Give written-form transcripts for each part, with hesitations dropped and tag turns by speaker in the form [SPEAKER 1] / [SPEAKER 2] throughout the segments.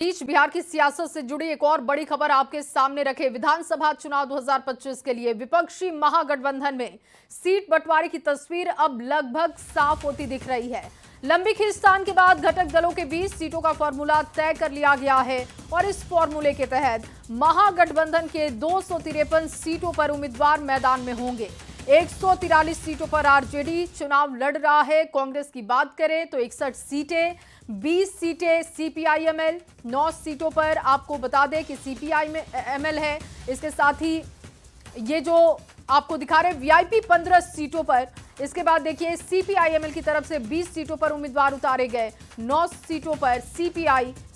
[SPEAKER 1] बीच बिहार की सियासत से जुड़ी एक और बड़ी खबर आपके सामने रखे। विधानसभा चुनाव 2025 के लिए विपक्षी महागठबंधन में सीट बंटवारे की तस्वीर अब लगभग साफ होती दिख रही है। लंबी खींचतान के बाद घटक दलों के बीच सीटों का फॉर्मूला तय कर लिया गया है और इस फॉर्मूले के तहत महागठबंधन के 253 सीटों पर उम्मीदवार मैदान में होंगे। 143 सीटों पर आरजेडी चुनाव लड़ रहा है। कांग्रेस की बात करें तो 61 सीटें, 20 सीटें सीपीआईएमएल, 9 सीटों पर आपको बता दें कि सीपीआईएमएल है। इसके साथ ही ये जो आपको दिखा रहे वीआईपी 15 सीटों पर। इसके बाद देखिए सीपीआईएमएल की तरफ से 20 सीटों पर उम्मीदवार उतारे गए। 9 सीटों पर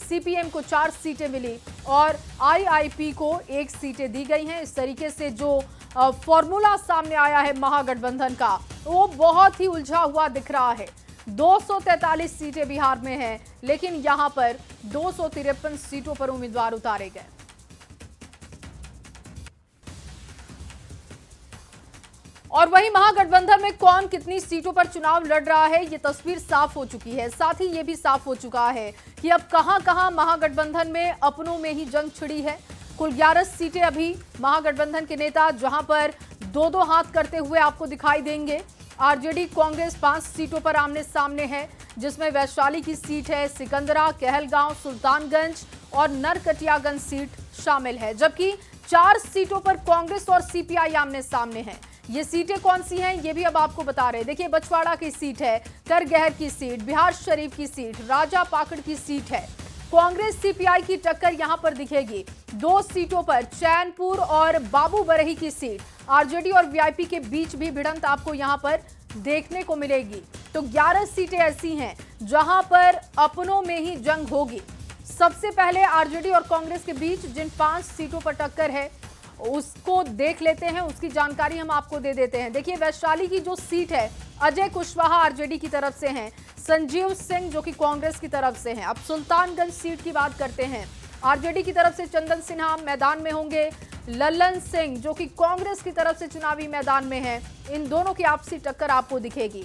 [SPEAKER 1] सीपीएम को 4 सीटें मिली और आईआईपी को 1 सीटें दी गई हैं। इस तरीके से जो फॉर्मूला सामने आया है महागठबंधन का, वो बहुत ही उलझा हुआ दिख रहा है। 243 सीटें बिहार में हैं, लेकिन यहां पर 253 सीटों पर उम्मीदवार उतारे गए। और वहीं महागठबंधन में कौन कितनी सीटों पर चुनाव लड़ रहा है, ये तस्वीर साफ हो चुकी है। साथ ही ये भी साफ हो चुका है कि अब कहां-कहां महागठबंधन में अपनों में ही जंग छिड़ी है। कुल 11 सीटें अभी महागठबंधन के नेता जहां पर दो हाथ करते हुए आपको दिखाई देंगे। आरजेडी कांग्रेस 5 सीटों पर आमने सामने है, जिसमें वैशाली की सीट है, सिकंदरा, कहलगांव, सुल्तानगंज और नरकटियागंज सीट शामिल है। जबकि 4 सीटों पर कांग्रेस और सीपीआई आमने सामने हैं। ये सीटें कौन सी हैं, ये भी अब आपको बता रहे हैं। देखिए बछवाड़ा की सीट है, करगहर की सीट, बिहार शरीफ की सीट, राजा पाकड़ की सीट है। कांग्रेस सीपीआई की टक्कर यहां पर दिखेगी। 2 सीटों पर चैनपुर और बाबू बरही की सीट। आरजेडी और वीआईपी के बीच भी भिड़ंत आपको यहां पर देखने को मिलेगी। तो 11 सीटें ऐसी हैं जहां पर अपनों में ही जंग होगी। सबसे पहले आरजेडी और कांग्रेस के बीच जिन 5 सीटों पर टक्कर है उसको देख लेते हैं, उसकी जानकारी हम आपको दे देते हैं। देखिए वैशाली की जो सीट है, अजय कुशवाहा आरजेडी की तरफ से हैं, संजीव सिंह जो कि कांग्रेस की तरफ से हैं। अब सुल्तानगंज सीट की बात करते हैं। आरजेडी की तरफ से चंदन सिन्हा मैदान में होंगे, लल्लन सिंह जो कि कांग्रेस की तरफ से चुनावी मैदान में है। इन दोनों की आपसी टक्कर आपको दिखेगी।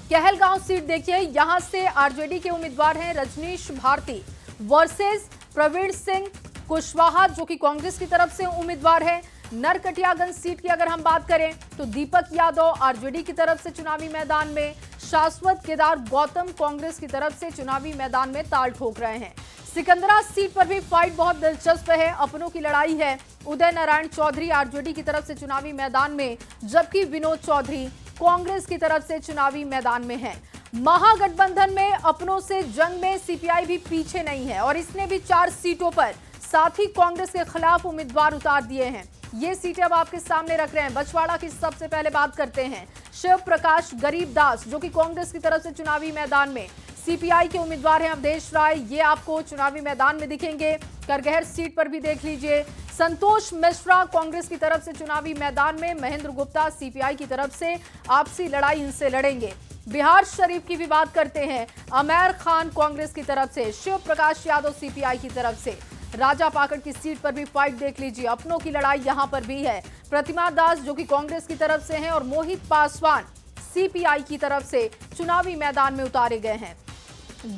[SPEAKER 1] कहलगांव सीट देखिए, यहां से आरजेडी के उम्मीदवार हैं रजनीश भारती वर्सेस प्रवीण सिंह कुशवाहा जो कि कांग्रेस की तरफ से उम्मीदवार है। नरकटियागंज सीट की अगर हम बात करें तो दीपक यादव आरजेडी की तरफ से चुनावी मैदान में, शाश्वत केदार गौतम कांग्रेस की तरफ से चुनावी मैदान में ताल ठोक रहे हैं। सिकंदरा सीट पर भी फाइट बहुत दिलचस्प है, अपनों की लड़ाई है। उदय नारायण चौधरी आरजेडी की तरफ से चुनावी मैदान में, जबकि विनोद चौधरी कांग्रेस की तरफ से चुनावी मैदान में है। महागठबंधन में अपनों से जंग में सीपीआई भी पीछे नहीं है और इसने भी 4 सीटों पर साथ ही कांग्रेस के खिलाफ उम्मीदवार उतार दिए हैं। ये सीटें अब आपके सामने रख रहे हैं। बछवाड़ा की सबसे पहले बात करते हैं। शिव प्रकाश गरीबदास जो कि कांग्रेस की तरफ से चुनावी मैदान में, सीपीआई के उम्मीदवार हैं अवधेश राय, ये आपको चुनावी मैदान में दिखेंगे। करगहर सीट पर भी देख लीजिए, संतोष मिश्रा कांग्रेस की तरफ से चुनावी मैदान में, महेंद्र गुप्ता सीपीआई की तरफ से आपसी लड़ाई इनसे लड़ेंगे। बिहार शरीफ की भी बात करते हैं, अमेर खान कांग्रेस की तरफ से, शिव प्रकाश यादव सीपीआई की तरफ से। राजा पाकड़ की सीट पर भी फाइट देख लीजिए, अपनों की लड़ाई यहां पर भी है। प्रतिमा दास जो कि कांग्रेस की तरफ से हैं और मोहित पासवान सीपीआई की तरफ से चुनावी मैदान में उतारे गए हैं।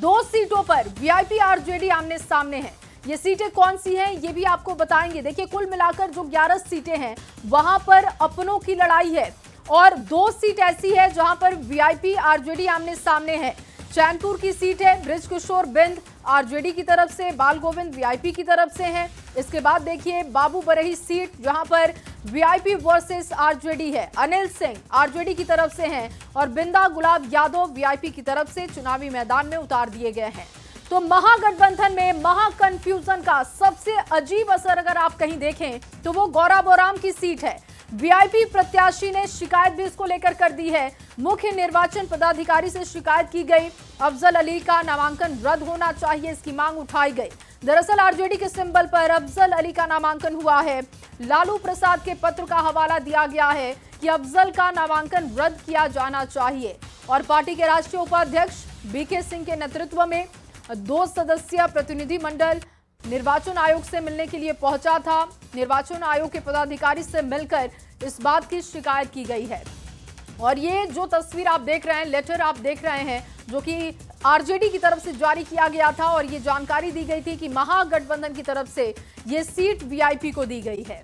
[SPEAKER 1] 2 सीटों पर वीआईपी आरजेडी आमने सामने है। ये सीटें कौन सी हैं ये भी आपको बताएंगे। देखिए कुल मिलाकर जो 11 सीटें हैं वहां पर अपनों की लड़ाई है और 2 सीट ऐसी है जहां पर वीआईपी आरजेडी आमने सामने है। चैनपुर की सीट है, बृज किशोर बिंद आरजेडी की तरफ से, बाल गोविंद वीआईपी की तरफ से हैं। इसके बाद देखिए बाबू बरही सीट जहां पर वीआईपी वर्सेस आरजेडी है, अनिल सिंह आरजेडी की तरफ से हैं और बिंदा गुलाब यादव वीआईपी की तरफ से चुनावी मैदान में उतार दिए गए हैं। तो महागठबंधन में महाकन्फ्यूजन का सबसे अजीब असर अगर आप कहीं देखें तो वो गौरा बोराम की सीट है। वीआईपी प्रत्याशी ने शिकायत भी इसको लेकर कर दी है। मुख्य निर्वाचन पदाधिकारी से शिकायत की गई, अफजल अली का नामांकन रद्द होना चाहिए, इसकी मांग उठाई गई। दरअसल आरजेडी के सिंबल पर अफजल अली का नामांकन हुआ है। लालू प्रसाद के पत्र का हवाला दिया गया है कि अफजल का नामांकन रद्द किया जाना चाहिए। और पार्टी के राष्ट्रीय उपाध्यक्ष बीके सिंह के नेतृत्व में 2 सदस्यीय प्रतिनिधिमंडल निर्वाचन आयोग से मिलने के लिए पहुंचा था। निर्वाचन आयोग के पदाधिकारी से मिलकर इस बात की शिकायत की गई है। और ये जो तस्वीर आप देख रहे हैं, लेटर आप देख रहे हैं जो कि आरजेडी की तरफ से जारी किया गया था और ये जानकारी दी गई थी कि महागठबंधन की तरफ से ये सीट वीआईपी को दी गई है।